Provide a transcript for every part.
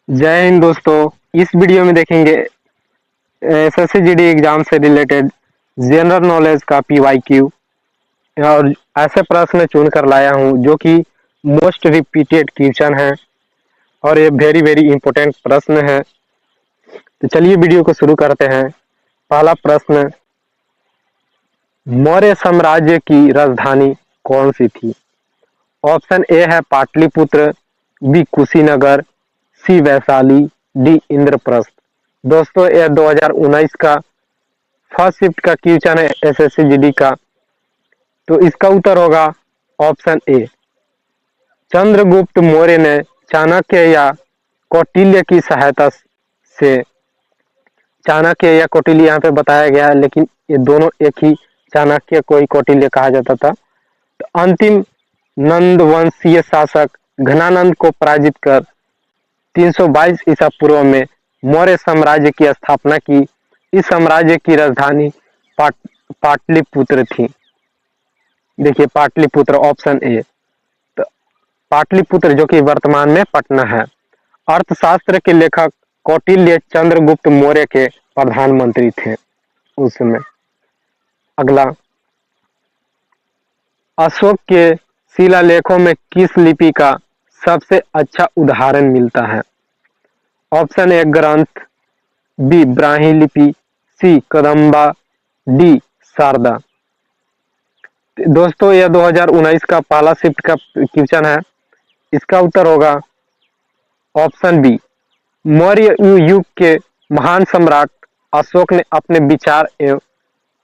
जय हिंद दोस्तों। इस वीडियो में देखेंगे एसएससी जीडी एग्जाम से रिलेटेड जनरल नॉलेज का पीवाईक्यू और ऐसे प्रश्न चुन कर लाया हूं जो कि मोस्ट रिपीटेड क्वेश्चन है और ये वेरी वेरी इंपॉर्टेंट प्रश्न है। तो चलिए वीडियो को शुरू करते हैं। पहला प्रश्न, मौर्य साम्राज्य की राजधानी कौन सी थी? ऑप्शन ए है पाटलिपुत्र, बी कुशीनगर, सी वैशाली, डी इंद्रप्रस्थ। दोस्तों यह 2019 का फर्स्ट शिफ्ट का क्वेश्चन है एसएससी जीडी का। तो इसका उत्तर होगा ऑप्शन ए। चंद्रगुप्त मौर्य ने चाणक्य या कौटिल्य की सहायता से, चाणक्य या कौटिल्य यहाँ पे बताया गया है लेकिन ये दोनों एक ही, चाणक्य को ही कौटिल्य कहा जाता था। तो अंतिम नंद वंशीय शासक घनानंद को पराजित कर 322 ईसा पूर्व में मौर्य साम्राज्य की स्थापना की। इस साम्राज्य की राजधानी पाटलिपुत्र थी। देखिए पाटलिपुत्र ऑप्शन ए। तो पाटलिपुत्र जो कि वर्तमान में पटना है। अर्थशास्त्र के लेखक कौटिल्य चंद्रगुप्त मौर्य के प्रधानमंत्री थे उस समय। अगला, अशोक के शिलालेखों में किस लिपि का सबसे अच्छा उदाहरण मिलता है? ऑप्शन ए ग्रंथ, बी ब्राह्मी लिपि, सी कदम्बा, डी शारदा। दोस्तों यह 2019 का पहला शिफ्ट का क्वेश्चन है। इसका उत्तर होगा ऑप्शन बी। मौर्य युग के महान सम्राट अशोक ने अपने विचार एवं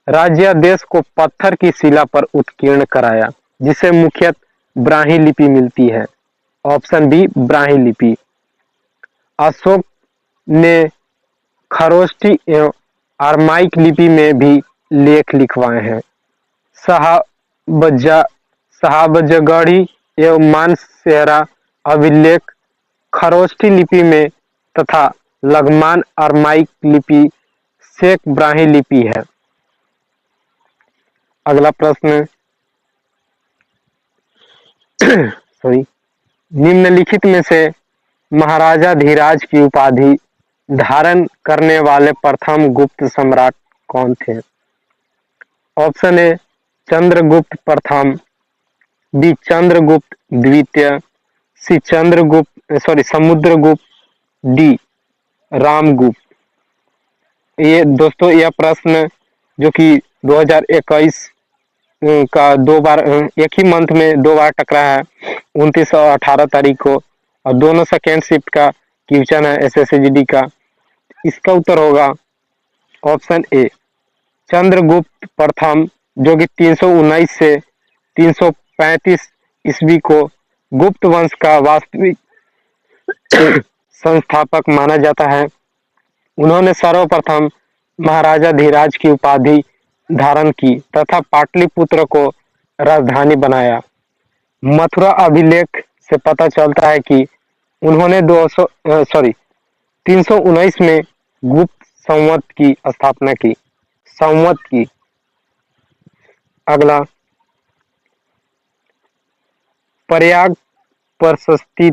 राज्यादेश को पत्थर की शिला पर उत्कीर्ण कराया, जिसे मुख्यतः ब्राह्मी लिपि मिलती है। ऑप्शन बी ब्राह्मी लिपि। अशोक ने खरोष्ठी एवं अरमाइक लिपि में भी लेख लिखवाए हैं। साहबजगढ़ी एवं मानसेहरा अभिलेख खरोष्ठी लिपि में तथा लगमान अरमाइक लिपि शेख ब्राह्मी लिपि है। अगला प्रश्न सॉरी, निम्नलिखित में से महाराजा धीराज की उपाधि धारण करने वाले प्रथम गुप्त सम्राट कौन थे? ऑप्शन ए चंद्रगुप्त प्रथम, बी चंद्रगुप्त द्वितीय, सी समुद्रगुप्त, डी रामगुप्त। ये दोस्तों यह प्रश्न जो कि 2021 का दो बार एक ही मंथ में दो बार टकरा है, 29 और 18 तारीख को, और दोनों सेकेंड शिफ्ट का क्वेश्चन है एसएससी जीडी का। इसका उत्तर होगा ऑप्शन ए चंद्रगुप्त प्रथम, जो कि 319 से 335 ईस्वी को गुप्त वंश का वास्तविक संस्थापक माना जाता है। उन्होंने सर्वप्रथम महाराजा धीराज की उपाधि धारण की तथा पाटलिपुत्र को राजधानी बनाया। मथुरा अभिलेख से पता चलता है कि उन्होंने 319 में गुप्त संवत की स्थापना की। अगला, प्रयाग प्रशस्ति ...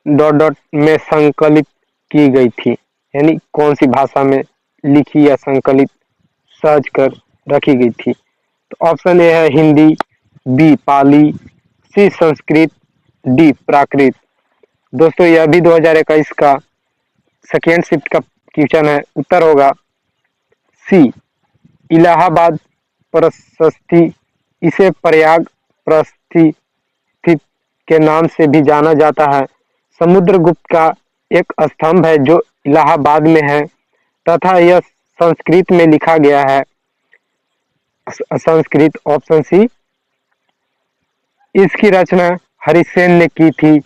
में संकलित की गई थी, यानी कौन सी भाषा में लिखी या संकलित सर्च कर रखी गई थी? तो ऑप्शन ए है हिंदी, बी पाली, सी संस्कृत, डी प्राकृत। दोस्तों यह भी 2021 का सेकेंड शिफ्ट का क्वेश्चन है। उत्तर होगा सी इलाहाबाद प्रशस्ति। इसे प्रयाग प्रशस्ति के नाम से भी जाना जाता है। समुद्रगुप्त का एक स्तंभ है जो इलाहाबाद में है तथा यह संस्कृत में लिखा गया है। Sanskrit option C. इसकी रचना हरिसेन ने की थी।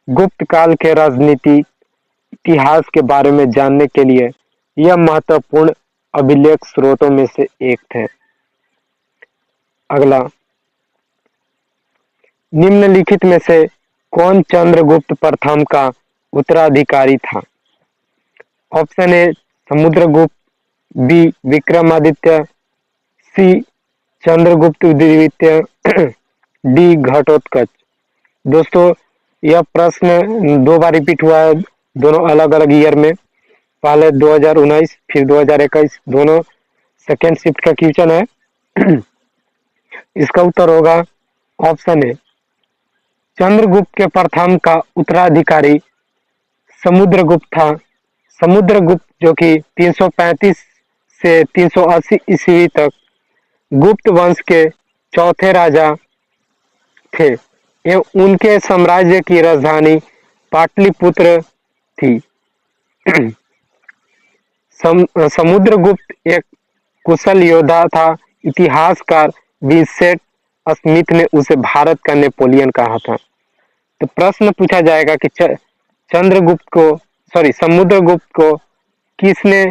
गुप्त काल के राजनीति इतिहास के बारे में जानने के लिए यह महत्वपूर्ण अभिलेख स्रोतों में से एक थे। अगला, निम्नलिखित में से कौन चंद्रगुप्त प्रथम का उत्तराधिकारी था? Option A Samudragupta, B Vikramaditya, C Chandragupta द्वितीय, डी घटोत्कच। दोस्तों यह प्रश्न दो बार रिपीट हुआ है दोनों अलग अलग ईयर में, पहले 2019 फिर 2021, दोनों सेकेंड शिफ्ट का क्वेश्चन है। इसका उत्तर होगा ऑप्शन ए। चंद्रगुप्त के प्रथम का उत्तराधिकारी समुद्रगुप्त था। समुद्रगुप्त जो कि 335 से 380 ईस्वी तक गुप्त वंश के चौथे राजा थे एवं उनके साम्राज्य की राजधानी पाटलिपुत्र थी। समुद्रगुप्त एक कुशल योद्धा था। इतिहासकार विंसेंट स्मिथ ने उसे भारत का नेपोलियन कहा था। तो प्रश्न पूछा जाएगा कि चंद्रगुप्त को समुद्रगुप्त को किसने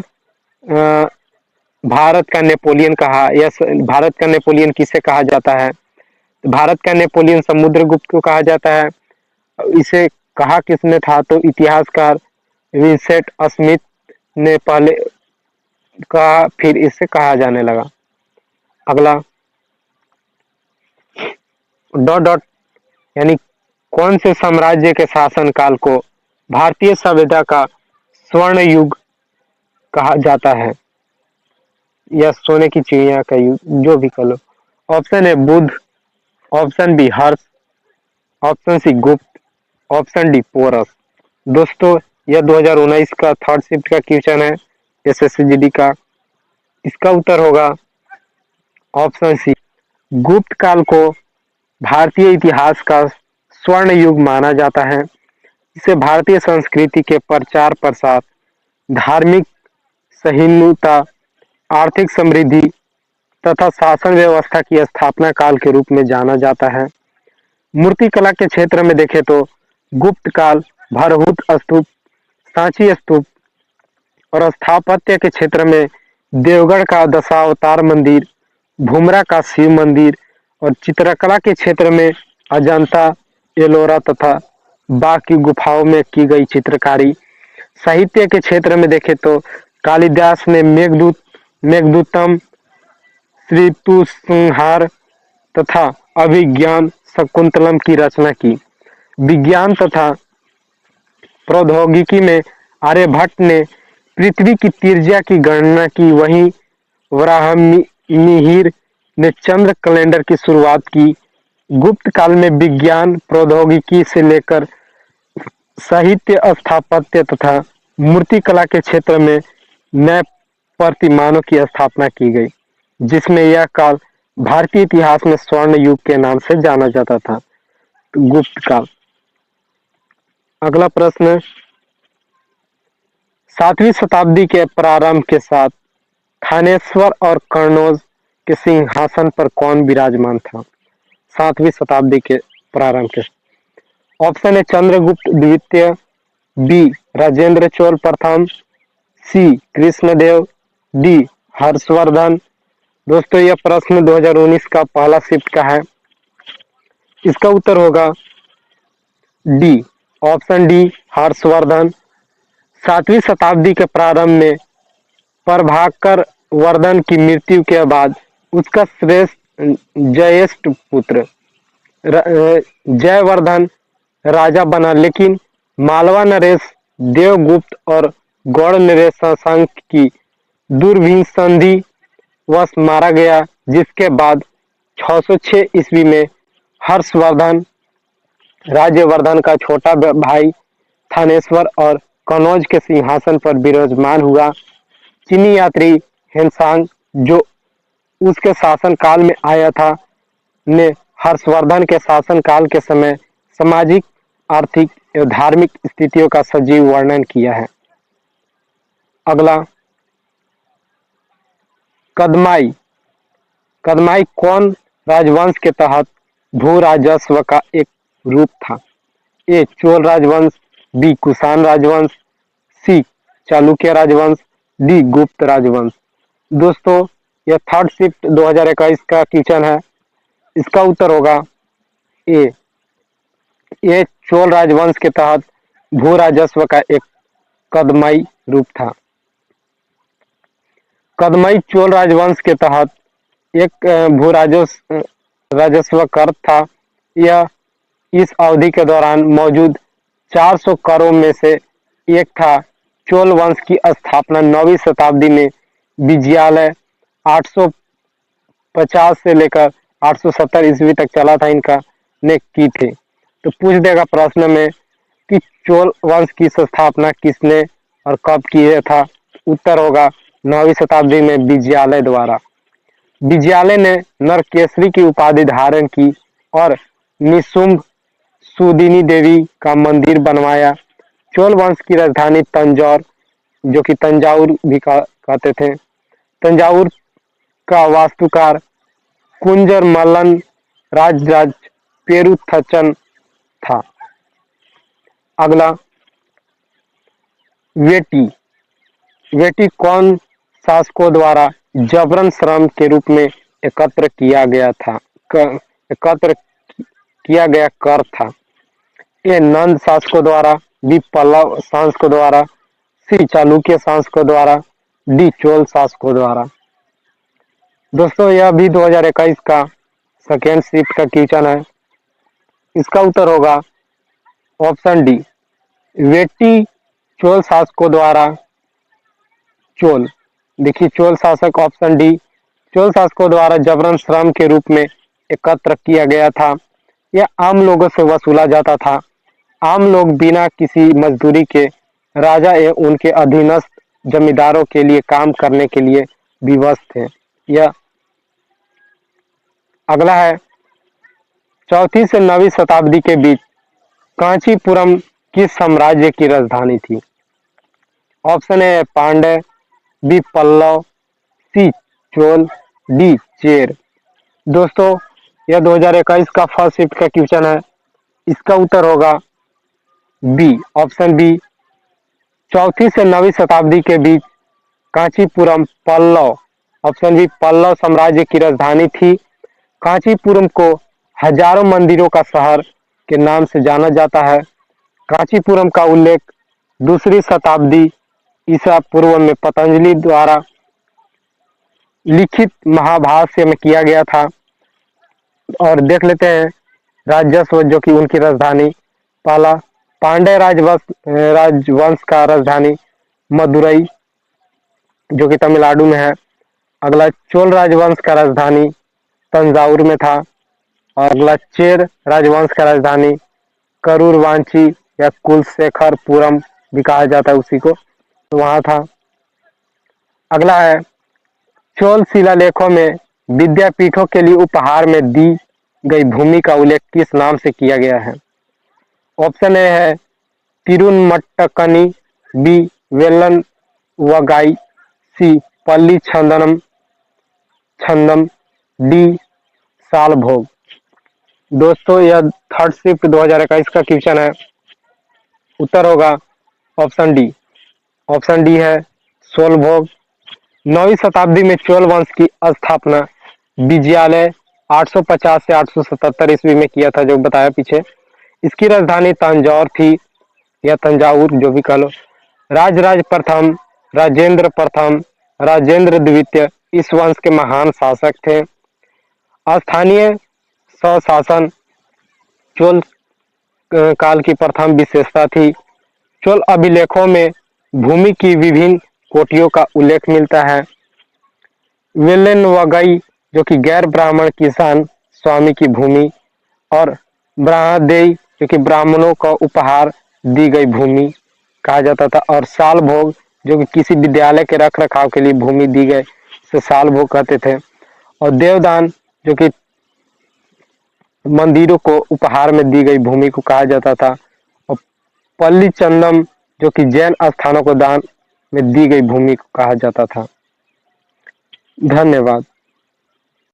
भारत का नेपोलियन कहा, या भारत का नेपोलियन किसे कहा जाता है? तो भारत का नेपोलियन समुद्रगुप्त को कहा जाता है। इसे कहा किसने था? तो इतिहासकार विंसेंट स्मिथ ने पहले कहा, फिर इसे कहा जाने लगा। अगला डॉट डॉट यानी कौन से साम्राज्य के शासनकाल को भारतीय सभ्यता का स्वर्ण युग कहा जाता है, या सोने की चिड़िया का युग, जो भी कह लो। ऑप्शन है बुद्ध, ऑप्शन बी हर्ष, ऑप्शन सी गुप्त, ऑप्शन डी पोरस। दोस्तों यह 2019 का थर्ड शिफ्ट का क्वेश्चन है एसएससी का। इसका उत्तर होगा ऑप्शन सी। गुप्त काल को भारतीय इतिहास का स्वर्ण युग माना जाता है। इसे भारतीय संस्कृति के प्रचार प्रसार, धार्मिक सहिष्णुता, आर्थिक समृद्धि तथा शासन व्यवस्था की स्थापना काल के रूप में जाना जाता है। मूर्ति कला के क्षेत्र में देखें तो गुप्त काल भरहुत स्तूप, सांची स्तूप और स्थापत्य के क्षेत्र में देवगढ़ का दशावतार मंदिर, भूमरा का शिव मंदिर और चित्रकला के क्षेत्र में अजंता, एलोरा तथा बाघ की गुफाओं में की गई चित्रकारी। साहित्य के क्षेत्र में देखें तो कालिदास ने मेघदूतम, ऋतुसंहार तथा अभिज्ञान शकुंतलम की रचना की। विज्ञान तथा प्रौद्योगिकी में आर्यभट्ट ने पृथ्वी की त्रिज्या की गणना की। वहीं वराहमिहिर ने चंद्र कैलेंडर की शुरुआत की। गुप्त काल में विज्ञान प्रौद्योगिकी से लेकर साहित्य, स्थापत्य तथा मूर्ति कला के क्षेत्र में नए प्रतिमानों की स्थापना की गई, जिसमें यह काल भारतीय इतिहास में स्वर्ण युग के नाम से जाना जाता था, गुप्त काल। अगला प्रश्न, 7वीं शताब्दी के प्रारंभ के साथ थानेश्वर और कन्नौज के सिंहासन पर कौन विराजमान था? 7वीं शताब्दी के प्रारंभ के। ऑप्शन है चंद्रगुप्त द्वितीय, बी राजेंद्र चोल प्रथम, सी कृष्णदेव, डी हर्षवर्धन। दोस्तों यह प्रश्न 2019 का पहला शिफ्ट का है। इसका उत्तर होगा डी, ऑप्शन डी हर्षवर्धन। 7वीं शताब्दी के प्रारंभ में प्रभाकर वर्धन की मृत्यु के बाद उसका ज्येष्ठ पुत्र जयवर्धन राजा बना, लेकिन मालवा नरेश देवगुप्त और गौड़ नरेश शशांक की दूरबीन संधि वश मारा गया, जिसके बाद 606 ईस्वी में हर्षवर्धन राज्यवर्धन का छोटा भाई थानेश्वर और कन्नौज के सिंहासन पर विराजमान हुआ। चीनी यात्री हेनसांग, जो उसके शासन काल में आया था, ने हर्षवर्धन के शासन काल के समय सामाजिक, आर्थिक एवं धार्मिक स्थितियों का सजीव वर्णन किया है। अगला, कदमाई। कदमाई कौन राजवंश के तहत भू राजस्व का एक रूप था? ए चोल राजवंश, बी कुषाण राजवंश, सी चालुक्य राजवंश, डी गुप्त राजवंश। दोस्तों यह थर्ड शिफ्ट 2021 का क्वेश्चन है। इसका उत्तर होगा ए। ये चोल राजवंश के तहत भू राजस्व का एक कदमाई रूप था। कदमाई चोल राजवंश के तहत एक भू राजस्व कर था। यह इस अवधि के दौरान मौजूद 400 करों में से एक था चोल वंश की स्थापना 9वीं शताब्दी में विजयालय 850 से लेकर 870 ईस्वी तक चला था इनका ने की थी। तो पूछ देगा प्रश्न में कि चोल वंश की स्थापना किसने और कब किया था। उत्तर होगा 9वीं शताब्दी में विजयालय द्वारा। विजयालय ने नरकेसरी की उपाधि धारण की और निशुंभ सुदिनी देवी का मंदिर बनवाया। चोल वंश की राजधानी तंजौर, जो कि तंजाउर भी कहते थे, तंजाउर का वास्तुकार कुंजर मल्लन राजराज पेरुथचन था। अगला, वेटी। वेटी कौन शासकों द्वारा जबरन श्रम के रूप में एकत्र किया गया कर था। ये नंद शासकों द्वारा, बी पल्लव शासकों द्वारा, सी चालुक्य शासकों द्वारा, डी चोल शासकों द्वारा। दोस्तों यह भी 2021 का सेकेंड शिफ्ट का क्वेश्चन है। इसका उत्तर होगा ऑप्शन डी, वेटी चोल शासकों द्वारा। चोल, देखिए चोल शासक ऑप्शन डी, चोल शासकों द्वारा जबरन श्रम के रूप में एकत्र किया गया था। यह आम लोगों से वसूला जाता था। आम लोग बिना किसी मजदूरी के राजा एवं उनके अधीनस्थ जमींदारों के लिए काम करने के लिए विवश थे। यह अगला है, 4वीं से 9वीं शताब्दी के बीच कांचीपुरम किस साम्राज्य की राजधानी थी। Option A Pandya, B Pallava, C Chola, D Chera. दोस्तों यह 2021 का फर्स्ट शिफ्ट का क्वेश्चन है। इसका उत्तर होगा बी, ऑप्शन बी, 4वीं से 9वीं शताब्दी के बीच कांचीपुरम पल्लव, ऑप्शन बी, पल्लव साम्राज्य की राजधानी थी। कांचीपुरम को हजारों मंदिरों का शहर के नाम से जाना जाता है। कांचीपुरम का उल्लेख 2री शताब्दी ईसा पूर्व में पतंजलि द्वारा लिखित महाभाष्य में किया गया था। और देख लेते हैं राजस्व, जो कि उनकी राजधानी। पहला, पांड्य राजवंश का राजधानी मदुरई, जो कि तमिलनाडु में है। अगला, चोल राजवंश का राजधानी तंजाउर में था। और अगला, चेर राजवंश का राजधानी करूर वांची या कुलशेखरपुरम भी कहा जाता है उसी को, तो वहां था। अगला है, चोल शिलालेखों में विद्यापीठों के लिए उपहार में दी गई भूमि का उल्लेख किस नाम से किया गया है। ऑप्शन ए है तिरुनमट्टकनी, बी वेलन वगाई, सी पल्ली छंदम, डी साल भोग। दोस्तों यह थर्ड शिफ्ट 2021 का क्वेश्चन है। उत्तर होगा ऑप्शन डी, ऑप्शन डी है सोल भोग। 9वीं शताब्दी में चोल वंश की स्थापना विजयालय 850 से 877 ईस्वी में किया था, जो बताया पीछे। इसकी राजधानी तंजौर थी या तंजाउर, जो भी कह लो। राजराज प्रथम, राजेंद्र प्रथम, राजेंद्र द्वितीय इस वंश के महान शासक थे। स्थानीय स्वशासन चोल काल की प्रथम विशेषता थी। चोल अभिलेखों में भूमि की विभिन्न कोटियों का उल्लेख मिलता है। वेलन वगई, जो कि गैर ब्राह्मण किसान स्वामी की भूमि, और ब्राह्मदेय, जो कि ब्राह्मणों को उपहार दी गई भूमि कहा जाता था। और साल भोग, जो कि किसी विद्यालय के रख रखाव के लिए भूमि दी गई, से साल भोग कहते थे। और देवदान, जो कि मंदिरों को उपहार में दी गई भूमि को कहा जाता था। और पल्ली चंदम, जो कि जैन स्थानों को दान में दी गई भूमि को कहा जाता था। धन्यवाद।